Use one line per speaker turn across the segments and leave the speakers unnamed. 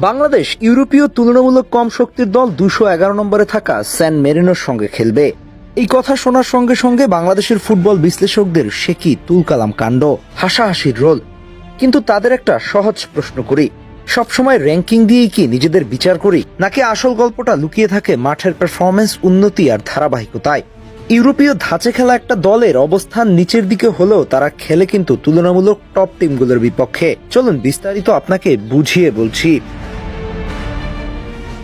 বাংলাদেশ ইউরোপীয় তুলনামূলক কম শক্তির দল 211 নম্বরে থাকা স্যান মেরিনোর সঙ্গে খেলবে। এই কথা শোনার সঙ্গে সঙ্গে বাংলাদেশের ফুটবল বিশ্লেষকদের সে কি তুলকালাম কাণ্ড, হাসাহাসির রোল। কিন্তু তাদের একটা সহজ প্রশ্ন করি, সবসময় র্যাঙ্কিং দিয়েই কি নিজেদের বিচার করি, নাকি আসল গল্পটা লুকিয়ে থাকে মাঠের পারফরমেন্স, উন্নতি আর ধারাবাহিকতায়? ইউরোপীয় ধাঁচে খেলা একটা দলের অবস্থান নিচের দিকে হলেও তারা খেলে কিন্তু তুলনামূলক টপ টিমগুলোর বিপক্ষে। চলুন বিস্তারিত আপনাকে বুঝিয়ে বলছি।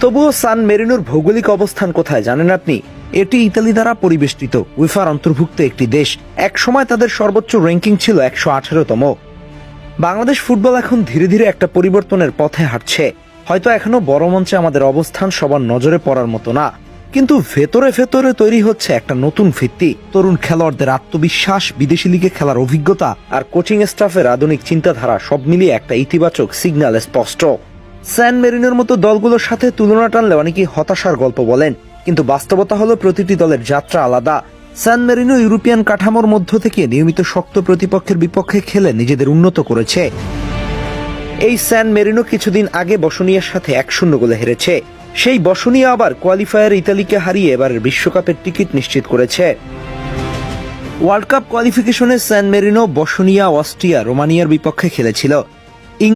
তবুও সান মেরিনোর ভৌগোলিক অবস্থান কোথায় জানেন আপনি? এটি ইতালি দ্বারা পরিবেষ্টিত উইফার অন্তর্ভুক্ত একটি দেশ। এক সময় তাদের সর্বোচ্চ র্যাঙ্কিং ছিল 118তম। বাংলাদেশ ফুটবল এখন ধীরে ধীরে একটা পরিবর্তনের পথে হাঁটছে। হয়তো এখনো বড় মঞ্চে আমাদের অবস্থান সবার নজরে পড়ার মতো না, কিন্তু ভেতরে ভেতরে তৈরি হচ্ছে একটা নতুন ভিত্তি। তরুণ খেলোয়াড়দের আত্মবিশ্বাস, বিদেশি লিগে খেলার অভিজ্ঞতা আর কোচিং স্টাফের আধুনিক চিন্তাধারা সব মিলিয়ে একটা ইতিবাচক সিগন্যাল স্পষ্ট। স্যান মেরিনোর মতো দলগুলোর সাথে তুলনা টানলে অনেকেই হতাশার গল্প বলেন, কিন্তু বাস্তবতা হলো প্রতিটি দলের যাত্রা আলাদা। স্যান মেরিনো ইউরোপিয়ান কাঠামোর মধ্য থেকে নিয়মিত শক্ত প্রতিপক্ষের বিপক্ষে খেলে নিজেদের উন্নত করেছে। এই স্যান মেরিনো কিছুদিন আগে বসনিয়ার সাথে 1-0 গোলে হেরেছে। সেই বসনিয়া আবার কোয়ালিফায়ার ইতালিকে হারিয়ে এবারের বিশ্বকাপের টিকিট নিশ্চিত করেছে। ওয়ার্ল্ড কাপ কোয়ালিফিকেশনে স্যান মেরিনো বসনিয়া, অস্ট্রিয়া, রোমানিয়ার বিপক্ষে খেলেছিল।